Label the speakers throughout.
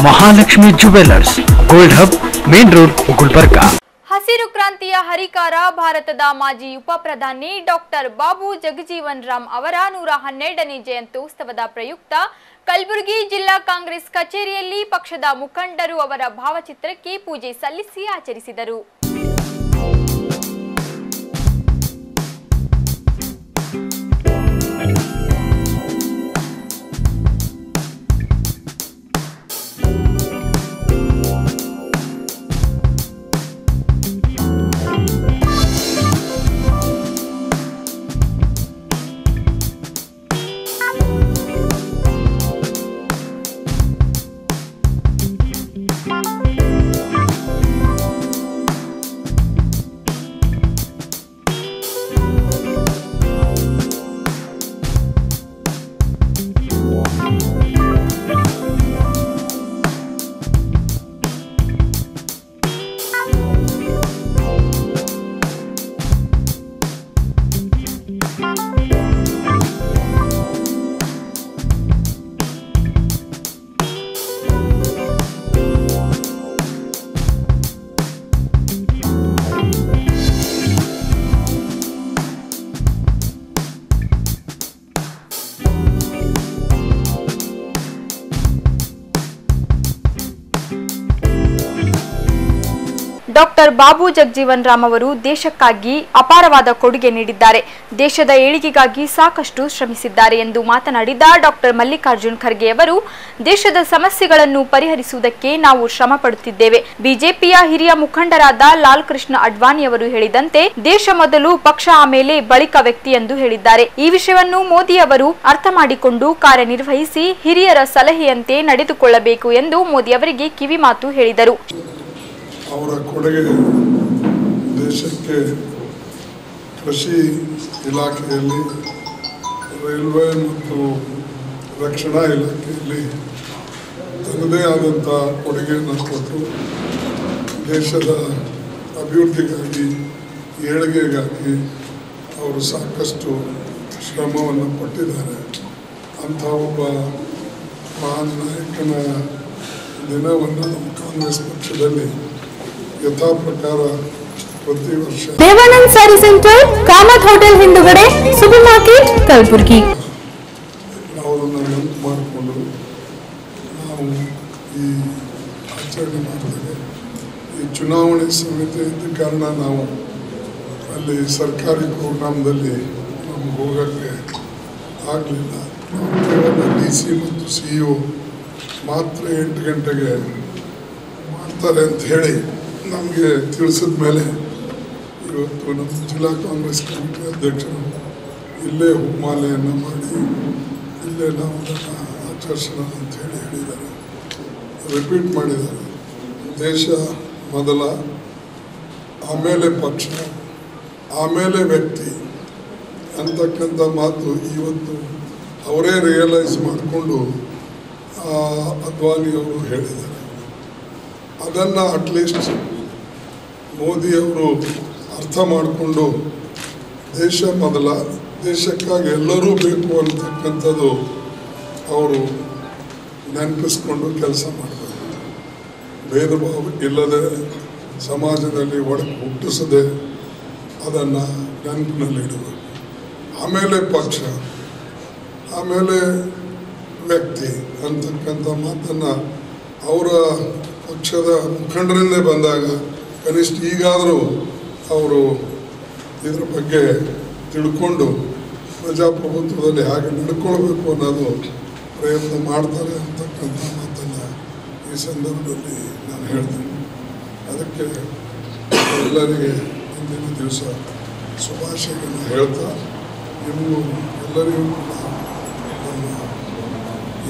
Speaker 1: Mahalakshmi jewellers, gold hub, main road, Gulbarga.
Speaker 2: ಹಸಿರು ಕ್ರಾಂತಿಯ ಹರಿಕಾರ ಭಾರತದ ಮಾಜಿ ಉಪ ಪ್ರಧಾನಿ ಡಾಕ್ಟರ್ ಬಾಬು ಜಗಜೀವನ್ ರಾಮ್ ಅವರ 112ನೇ ಜಯಂತ್ಯೋತ್ಸವದ ಪ್ರಯುಕ್ತ ಕಲಬುರಗಿ ಜಿಲ್ಲಾ ಕಾಂಗ್ರೆಸ್ ಕಚೇರಿಯಲ್ಲಿ ಪಕ್ಷದ ಮುಖಂಡರು ಅವರ ಭಾವಚಿತ್ರಕ್ಕೆ ಪೂಜೆ ಸಲ್ಲಿಸಿ ಆಚರಿಸಿದರು. ಡಾಕ್ಟರ್ ಬಾಬು ಜಗಜೀವನ್ ರಾಮ್ ಅವರು ದೇಶಕ್ಕಾಗಿ ಅಪಾರವಾದ ಕೊಡುಗೆ ನೀಡಿದ್ದಾರೆ. ದೇಶದ ಏಳಿಗೆಗಾಗಿ ಸಾಕಷ್ಟು ಶ್ರಮಿಸಿದ್ದಾರೆ ಎಂದು ಮಾತನಾಡಿದ ಡಾಕ್ಟರ್ ಮಲ್ಲಿಕಾರ್ಜುನ್ ಖರ್ಗೆ ಅವರು, ದೇಶದ ಸಮಸ್ಯೆಗಳನ್ನು ಪರಿಹರಿಸುವುದಕ್ಕೆ ನಾವು ಶ್ರಮ ಪಡುತ್ತಿದ್ದೇವೆ. ಬಿಜೆಪಿಯ ಹಿರಿಯ ಮುಖಂಡರಾದ ಲಾಲ್ ಕೃಷ್ಣ ಅಡ್ವಾಣಿ ಅವರು ಹೇಳಿದಂತೆ ದೇಶ ಮೊದಲು, ಪಕ್ಷ ಆಮೇಲೆ, ಬಳಿಕ ವ್ಯಕ್ತಿ ಎಂದು ಹೇಳಿದ್ದಾರೆ. ಈ ವಿಷಯವನ್ನು ಮೋದಿ ಅವರು ಅರ್ಥ ಮಾಡಿಕೊಂಡು ಕಾರ್ಯನಿರ್ವಹಿಸಿ ಹಿರಿಯರ ಸಲಹೆಯಂತೆ ನಡೆದುಕೊಳ್ಳಬೇಕು ಎಂದು ಮೋದಿ ಅವರಿಗೆ ಕಿವಿಮಾತು ಹೇಳಿದರು.
Speaker 3: ಅವರ ಕೊಡುಗೆ ದೇಶಕ್ಕೆ ಕೃಷಿ ಇಲಾಖೆಯಲ್ಲಿ, ರೈಲ್ವೆ ಮತ್ತು ರಕ್ಷಣಾ ಇಲಾಖೆಯಲ್ಲಿ ತನ್ನದೇ ಆದಂಥ ಕೊಡುಗೆಯನ್ನು ಕೊಟ್ಟು ದೇಶದ ಅಭಿವೃದ್ಧಿಗಾಗಿ, ಏಳಿಗೆಗಾಗಿ ಅವರು ಸಾಕಷ್ಟು ಶ್ರಮವನ್ನು ಪಟ್ಟಿದ್ದಾರೆ. ಅಂಥ ಒಬ್ಬ ಮಹಾನ್ ನಾಯಕನ ದಿನವನ್ನು ಕಾಂಗ್ರೆಸ್ ಪಕ್ಷದಲ್ಲಿ ಯಥಾ ಪ್ರಕಾರ ಪ್ರತಿ ವರ್ಷ
Speaker 4: ದೇವಾನಂದ್ ಸ್ಯಾರಿ ಸೆಂಟರ್, ಕಾಮತ್ ಹೋಟೆಲ್ ಹಿಂದುಗಡೆ, ಸೂಪರ್ ಮಾರ್ಕೆಟ್, ಕಲಬುರಗಿ
Speaker 3: ಅವರನ್ನು ನೆನಪು ಮಾಡಿಕೊಂಡು ನಾವು ಈ ಆಚರಣೆ ಮಾಡಿದ್ದೇವೆ. ಈ ಚುನಾವಣೆ ಸಮಿತಿ ಇದ್ದ ಕಾರಣ ನಾವು ಅಲ್ಲಿ ಸರ್ಕಾರಿ ಪ್ರೋಗ್ರಾಮ್ದಲ್ಲಿ ನಮ್ಗೆ ಹೋಗೋಕ್ಕೆ ಆಗಲಿಲ್ಲ. ಕೇವಲ DC ಮತ್ತು CEO ಮಾತ್ರ 8 ಗಂಟೆಗೆ ಮಾಡ್ತಾರೆ ಅಂತ ಹೇಳಿ ನಮಗೆ ತಿಳಿಸಿದ ಮೇಲೆ ಇವತ್ತು ನಮ್ಮ ಜಿಲ್ಲಾ ಕಾಂಗ್ರೆಸ್ ಕಮಿಟಿ ಅಧ್ಯಕ್ಷರು ಇಲ್ಲೇ ಹೂಮಾಲೆಯನ್ನು ಮಾಡಿ ಇಲ್ಲೇ ನಾವು ಅದನ್ನು ಆಚರಿಸೋಣ ಅಂತ ಹೇಳಿದ್ದಾರೆ, ರಿಪೀಟ್ ಮಾಡಿದ್ದಾರೆ. ದೇಶ ಮೊದಲ, ಆಮೇಲೆ ಪಕ್ಷ, ಆಮೇಲೆ ವ್ಯಕ್ತಿ ಅಂತಕ್ಕಂಥ ಮಾತು ಇವತ್ತು ಅವರೇ ರಿಯಲೈಸ್ ಮಾಡಿಕೊಂಡು ಅದ್ವಾನಿಯವರು ಹೇಳಿದ್ದಾರೆ. ಅದನ್ನು ಅಟ್ಲೀಸ್ಟ್ ಮೋದಿಯವರು ಅರ್ಥ ಮಾಡಿಕೊಂಡು ದೇಶ ಮೊದಲ, ದೇಶಕ್ಕಾಗಿ ಎಲ್ಲರೂ ಬೇಕು ಅಂತಕ್ಕಂಥದ್ದು ಅವರು ನೆನಪಿಸ್ಕೊಂಡು ಕೆಲಸ ಮಾಡಬೇಕು. ಭೇದ ಭಾವ ಇಲ್ಲದೆ ಸಮಾಜದಲ್ಲಿ ಒಡಕು ಹುಟ್ಟಿಸದೆ ಅದನ್ನು ನೆನಪಿನಲ್ಲಿಡಬೇಕು. ಆಮೇಲೆ ಪಕ್ಷ, ಆಮೇಲೆ ವ್ಯಕ್ತಿ ಅಂತಕ್ಕಂಥ ಮಾತನ್ನು ಅವರ ಪಕ್ಷದ ಮುಖಂಡರಿಂದೇ ಬಂದಾಗ ಕನಿಷ್ಠ ಈಗಾದರೂ ಅವರು ಇದ್ರ ಬಗ್ಗೆ ತಿಳ್ಕೊಂಡು ಪ್ರಜಾಪ್ರಭುತ್ವದಲ್ಲಿ ಹಾಗೆ ನಡ್ಕೊಳ್ಬೇಕು ಅನ್ನೋದು ಪ್ರಯತ್ನ ಮಾಡ್ತಾರೆ ಅಂತಕ್ಕಂಥ ಮಾತನ್ನು ಈ ಸಂದರ್ಭದಲ್ಲಿ ನಾನು ಹೇಳ್ತೀನಿ. ಅದಕ್ಕೆ ಎಲ್ಲರಿಗೆ ಇಂದಿನ ದಿವಸ ಶುಭಾಶಯಗಳನ್ನು ಹೇಳ್ತಾ ನಿಮಗೂ ಎಲ್ಲರಿಗೂ ಕೂಡ ನಮ್ಮ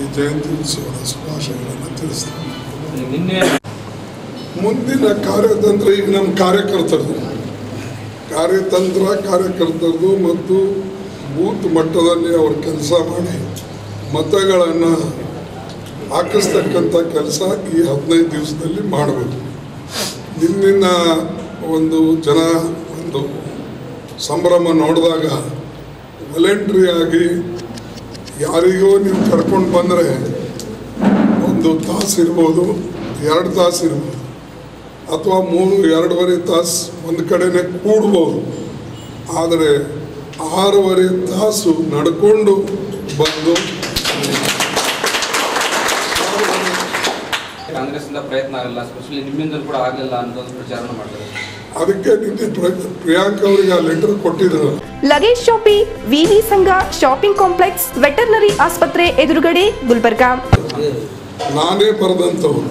Speaker 3: ಈ ಜಯಂತಿ ಉತ್ಸವದ ಶುಭಾಶಯಗಳನ್ನು ತಿಳಿಸ್ತೀನಿ. ಮುಂದಿನ ಕಾರ್ಯತಂತ್ರ ಈಗ ನಮ್ಮ ಕಾರ್ಯಕರ್ತರದು ಮತ್ತು ಬೂತ್ ಮಟ್ಟದಲ್ಲಿ ಅವರು ಕೆಲಸ ಮಾಡಿ ಮತಗಳನ್ನು ಹಾಕಿಸ್ತಕ್ಕಂಥ ಕೆಲಸ ಈ 15 ದಿವಸದಲ್ಲಿ ಮಾಡಬೇಕು. ನಿನ್ನಿನ ಒಂದು ಸಂಭ್ರಮ ನೋಡಿದಾಗ ವಾಲಂಟ್ರಿ ಆಗಿ ಯಾರಿಗೋ ನೀವು ಕರ್ಕೊಂಡು ಬಂದರೆ ತಾಸು ಇರ್ಬೋದು, 2 ತಾಸು ಇರ್ಬೋದು, ಅಥವಾ 2.5 ತಾಸು ಒಂದು ಕಡೆನೇ ಕೂಡ್ಬೋದು. ಆದರೆ 6.5 ತಾಸು ನಡ್ಕೊಂಡು ಬಂದು
Speaker 5: ಕಾಂಗ್ರೆಸ್ಸಿಂದ ಪ್ರಯತ್ನ ಆಗಲ್ಲ, ಸ್ಪೆಷಲಿ ನಿಮ್ಮಿಂದ ಕೂಡ ಆಗಲಿಲ್ಲ ಅನ್ನೋದು ಪ್ರಚಾರ ಮಾಡ್ತಾರೆ.
Speaker 3: ಅದಕ್ಕೆ ನಿನ್ನೆ ಪ್ರಿಯಾಂಕ ಅವರಿಗೆ ಆ ಲೆಟರ್ ಕೊಟ್ಟಿದ್ರು.
Speaker 6: ಲಗೇಜ್ ಶಾಪಿ, ವಿವಿ ಸಂಘ, ಶಾಪಿಂಗ್ ಕಾಂಪ್ಲೆಕ್ಸ್, ವೆಟರ್ನರಿ ಆಸ್ಪತ್ರೆ ಎದುರುಗಡೆ, ಗುಲ್ಬರ್ಗಾ.
Speaker 3: ನಾನೇ ಬರೆದಂಥವ್ರು.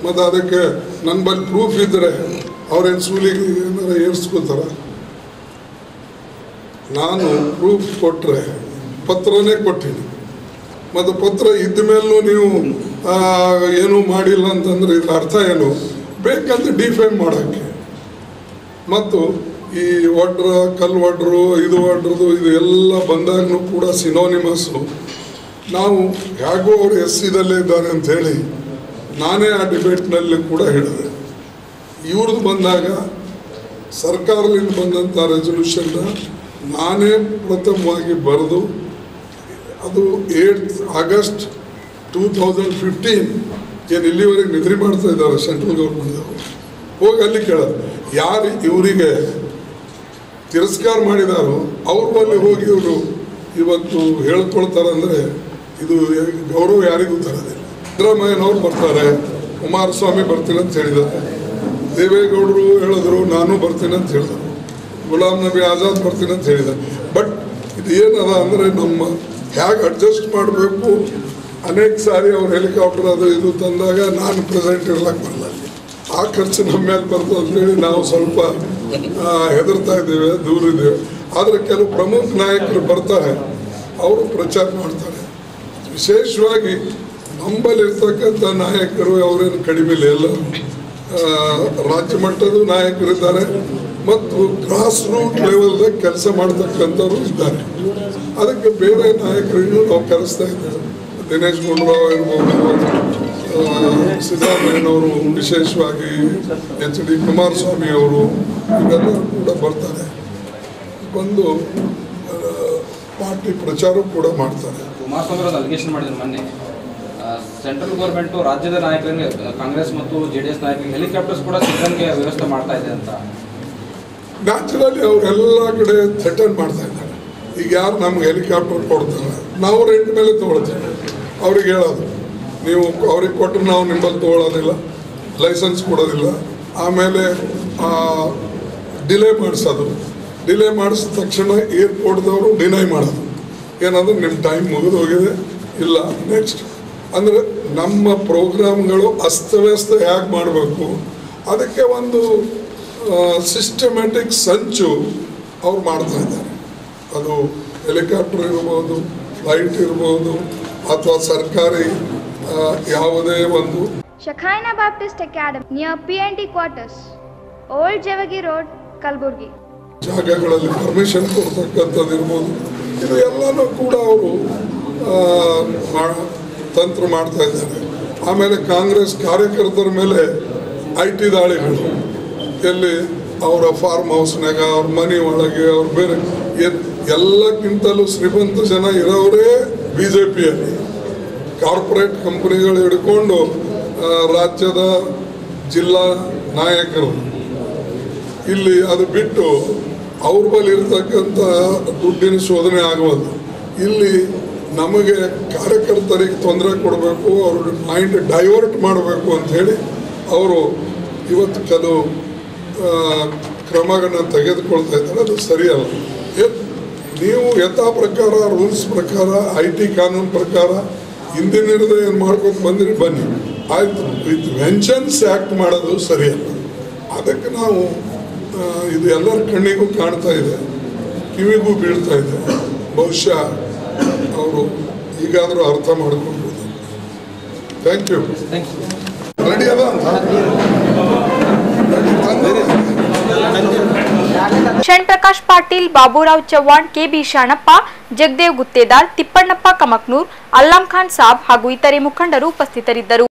Speaker 3: ಮತ್ತು ಅದಕ್ಕೆ ನನ್ನ ಬಳಿ ಪ್ರೂಫ್ ಇದ್ದರೆ ಅವ್ರೇನು ಸೂಲಿಗೆ ಏನಾರ ಏರ್ಸ್ಕೊತಾರ? ನಾನು ಪ್ರೂಫ್ ಕೊಟ್ಟರೆ ಪತ್ರನೇ ಕೊಟ್ಟೀನಿ. ಮತ್ತು ಪತ್ರ ಇದ್ದ ಮೇಲೂ ನೀವು ಏನೂ ಮಾಡಿಲ್ಲ ಅಂತಂದ್ರೆ ಇದ್ರ ಅರ್ಥ ಏನು? ಬೇಕಂತ ಡಿಫೇಮ್ ಮಾಡೋಕ್ಕೆ. ಮತ್ತು ಈ ಒಡ್ರ, ಕಲ್ಲು ಒಡ್ರು, ಇದು ಒಡ್ರದು ಇದು ಎಲ್ಲ ಬಂದಾಗೂ ಕೂಡ ಸಿನೋನಿಮಸ್ಸು. ನಾವು ಹೇಗೋ ಅವರು ಎಸ್ಸಿದಲ್ಲೇ ಇದ್ದಾರೆ ಅಂಥೇಳಿ ನಾನೇ ಆ ಡಿಬೇಟ್ನಲ್ಲಿ ಕೂಡ ಹೇಳಿದೆ. ಇವ್ರದ್ದು ಬಂದಾಗ ಸರ್ಕಾರದಿಂದ ಬಂದಂಥ ರೆಸೊಲ್ಯೂಷನ್ನ ನಾನೇ ಪ್ರಥಮವಾಗಿ ಬರೆದು, ಅದು 8 ಆಗಸ್ಟ್ 2015 ಏನು ಇಲ್ಲಿವರೆಗೆ ನಿದ್ರೆ ಮಾಡ್ತಾ ಇದ್ದಾರೆ ಸೆಂಟ್ರಲ್ ಗೌರ್ಮೆಂಟ್ದವರು. ಹೋಗಿ ಅಲ್ಲಿ ಕೇಳೋದು, ಯಾರು ಇವರಿಗೆ ತಿರಸ್ಕಾರ ಮಾಡಿದಾರೋ ಅವ್ರ ಬಳಿ ಹೋಗಿ ಇವರು ಇವತ್ತು ಹೇಳ್ಕೊಳ್ತಾರೆ. ಅಂದರೆ ಇದು ಗೌರವ ಯಾರಿಗೂ ತರೋದಿಲ್ಲ. ಸಿದ್ದರಾಮಯ್ಯನವ್ರು ಬರ್ತಾರೆ, ಕುಮಾರಸ್ವಾಮಿ ಬರ್ತೀನಿ ಅಂತ ಹೇಳಿದ್ದಾರೆ, ದೇವೇಗೌಡರು ಹೇಳಿದ್ರು ನಾನು ಬರ್ತೀನಿ ಅಂತ ಹೇಳಿದರು, ಗುಲಾಂ ನಬಿ ಆಜಾದ್ ಬರ್ತೀನಿ ಅಂತ ಹೇಳಿದ್ದಾರೆ. ಬಟ್ ಇದು ಏನದ ಅಂದರೆ ನಮ್ಮ ಹೇಗೆ ಅಡ್ಜಸ್ಟ್ ಮಾಡಬೇಕು. ಅನೇಕ ಸಾರಿ ಅವ್ರು ಹೆಲಿಕಾಪ್ಟರ್ ಅದು ಇದು ತಂದಾಗ ನಾನು ಪ್ರೆಸೆಂಟ್ ಇರ್ಲಕ್ಕೆ ಬರಲ್ಲ, ಆ ಖರ್ಚು ನಮ್ಮ ಮೇಲೆ ಬರ್ತದೆ ಅಂತೇಳಿ ನಾವು ಸ್ವಲ್ಪ ಹೆದರ್ತಾ ಇದ್ದೇವೆ, ದೂರ ಇದ್ದೇವೆ. ಆದರೆ ಕೆಲವು ಪ್ರಮುಖ ನಾಯಕರು ಬರ್ತಾರೆ, ಅವರು ಪ್ರಚಾರ ಮಾಡ್ತಾರೆ. ವಿಶೇಷವಾಗಿ ನಂಬಲಿರ್ತಕ್ಕಂಥ ನಾಯಕರು ಅವರೇನು ಕಡಿಮೆ ಇಲ್ಲ, ಎಲ್ಲ ರಾಜ್ಯ ಮಟ್ಟದ ನಾಯಕರಿದ್ದಾರೆ ಮತ್ತು ಗ್ರಾಸ್ ರೂಟ್ ಲೆವೆಲ್ದಾಗ ಕೆಲಸ ಮಾಡ್ತಕ್ಕಂಥವ್ರು ಇದ್ದಾರೆ. ಅದಕ್ಕೆ ಬೇರೆ ನಾಯಕರಿಗೂ ನಾವು ಕರೆಸ್ತಾ ಇದ್ದೇವೆ. ದಿನೇಶ್ ಗುಂಡೂರಾವ್ ಇರ್ಬೋದು, ಸಿದ್ದರಾಮಯ್ಯನವರು, ವಿಶೇಷವಾಗಿ HD ಕುಮಾರಸ್ವಾಮಿ ಅವರು, ಇವೆಲ್ಲರೂ ಕೂಡ ಬರ್ತಾರೆ, ಬಂದು ಪಾರ್ಟಿ ಪ್ರಚಾರ ಕೂಡ ಮಾಡ್ತಾರೆ.
Speaker 5: ಕುಮಾರಸ್ವಾಮಿ ಅವರು ಅಲಿಗೇಷನ್ ಮಾಡಿದ್ರು ಮೊನ್ನೆ, ಸೆಂಟ್ರಲ್ ಗೌರ್ಮೆಂಟು ರಾಜ್ಯದ ನಾಯಕರಿಗೆ, ಕಾಂಗ್ರೆಸ್ ಮತ್ತು JDS ನಾಯಕರಿಗೆ ಹೆಲಿಕಾಪ್ಟರ್ಸ್ ಕೂಡ ಸಿಬ್ಬಂದಿಗೆ ವ್ಯವಸ್ಥೆ ಮಾಡ್ತಾ ಇದೆ ಅಂತ.
Speaker 3: ನ್ಯಾಚುರಲಿ ಅವರೆಲ್ಲ ಕಡೆ ಥ್ರೆಟನ್ ಮಾಡ್ತಾ ಇದ್ದಾರೆ. ಈಗ ಯಾರು ನಮ್ಗೆ ಹೆಲಿಕಾಪ್ಟರ್ ಕೊಡ್ತಾರೆ, ನಾವು ರೆಂಟ್ ಮೇಲೆ ತೊಗೊಳ್ತೀವಿ. ಅವ್ರಿಗೆ ಹೇಳೋದು, ನೀವು ಅವ್ರಿಗೆ ಕೊಟ್ಟರೆ ನಾವು ನಿಮ್ಮಲ್ಲಿ ತೊಗೊಳ್ಳೋದಿಲ್ಲ, ಲೈಸೆನ್ಸ್ ಕೊಡೋದಿಲ್ಲ. ಆಮೇಲೆ ಡಿಲೇ ಮಾಡಿಸೋದು, ಡಿಲೇ ಮಾಡಿಸಿದ ತಕ್ಷಣ ಏರ್ಪೋರ್ಟ್ದವರು ಡಿನೈ ಮಾಡೋದು, ಏನಂದ್ರೆ ನಿಮ್ಮ ಟೈಮ್ ಮುಗಿದು ಹೋಗಿದೆ, ಇಲ್ಲ ನೆಕ್ಸ್ಟ್. ಅಂದರೆ ನಮ್ಮ ಪ್ರೋಗ್ರಾಮ್ಗಳು ಅಸ್ತವ್ಯಸ್ತ ಹೇಗೆ ಮಾಡಬೇಕು, ಅದಕ್ಕೆ ಒಂದು ಸಿಸ್ಟಮ್ಯಾಟಿಕ್ ಸಂಚು ಅವ್ರು ಮಾಡ್ತಾ ಇದ್ದಾರೆ. ಅದು ಹೆಲಿಕಾಪ್ಟರ್ ಇರ್ಬೋದು, ಫ್ಲೈಟ್ ಇರ್ಬೋದು, ಅಥವಾ ಸರ್ಕಾರಿ ಯಾವುದೇ ಒಂದು.
Speaker 7: Shekinah Baptist Academy near PNT quarters, Old Javagi Road, Kalburgi.
Speaker 3: ಜಾಗಗಳಲ್ಲಿ ಪರ್ಮಿಷನ್ ಕೊಡ್ತಕ್ಕಂಥದ್ದು ಇರ್ಬೋದು, ಇದು ಎಲ್ಲನೂ ಕೂಡ ಅವರು ತಂತ್ರ ಮಾಡ್ತಾ ಇದ್ದಾರೆ. ಆಮೇಲೆ ಕಾಂಗ್ರೆಸ್ ಕಾರ್ಯಕರ್ತರ ಮೇಲೆ IT ದಾಳಿಗಳು, ಎಲ್ಲಿ ಅವರ ಫಾರ್ಮ್ ಹೌಸ್ನಾಗ, ಅವ್ರ ಮನೆ ಒಳಗೆ, ಅವ್ರ ಬೇರೆ ಎಲ್ಲಕ್ಕಿಂತಲೂ ಶ್ರೀಮಂತ ಜನ ಇರೋರೇ BJPಯಲ್ಲಿ. ಕಾರ್ಪೊರೇಟ್ ಕಂಪನಿಗಳು ಹಿಡ್ಕೊಂಡು ರಾಜ್ಯದ ಜಿಲ್ಲಾ ನಾಯಕರು, ಇಲ್ಲಿ ಅದು ಬಿಟ್ಟು ಅವ್ರ ಬಳಿ ಇರ್ತಕ್ಕಂಥ ದುಡ್ಡಿನ ಶೋಧನೆ ಆಗುವುದು. ಇಲ್ಲಿ ನಮಗೆ ಕಾರ್ಯಕರ್ತರಿಗೆ ತೊಂದರೆ ಕೊಡಬೇಕು, ಅವ್ರ ಮೈಂಡ್ ಡೈವರ್ಟ್ ಮಾಡಬೇಕು ಅಂಥೇಳಿ ಅವರು ಇವತ್ತು ಕೆಲವು ಕ್ರಮಗಳನ್ನು ತೆಗೆದುಕೊಳ್ತಾ ಇದ್ದಾರೆ. ಅದು ಸರಿಯಲ್ಲ. ನೀವು ಯಥಾ ಪ್ರಕಾರ ರೂಲ್ಸ್ ಪ್ರಕಾರ IT ಕಾನೂನು ಪ್ರಕಾರ ಹಿಂದಿನ ಹಿಡಿದು ಏನು ಮಾಡ್ಕೊಂಡು ಬಂದಿರಿ ಬನ್ನಿ, ಆಯಿತು. ವಿತ್ ವೆಂಚನ್ಸ್ ಆ್ಯಕ್ಟ್ ಮಾಡೋದು ಸರಿಯಲ್ಲ. ಅದಕ್ಕೆ ನಾವು ಇದು ಎಲ್ಲರ ಕಣ್ಣಿಗೂ ಕಾಣ್ತಾ ಇದೆ, ಕಿವಿಗೂ ಬೀಳ್ತಾ ಇದೆ. ಬಹುಶಃ ಅವರು ಈಗಾದರೂ ಅರ್ಥ ಮಾಡ್ಕೊಳ್ಬೋದು. Thank you. ರೆಡಿ ಅದ
Speaker 2: ಶರಣ್ ಪ್ರಕಾಶ್ ಪಾಟೀಲ್, ಬಾಬುರಾವ್ ಚವ್ಹಾಣ್, KB ಶಾಣಪ್ಪ, ಜಗದೇವ್ ಗುತ್ತೇದಾರ್, ತಿಪ್ಪಣ್ಣಪ್ಪ ಕಮಕ್ನೂರ್, ಅಲ್ಲಾಂ ಖಾನ್ ಸಾಬ್ ಹಾಗೂ ಇತರೆ ಮುಖಂಡರು ಉಪಸ್ಥಿತರಿದ್ದರು.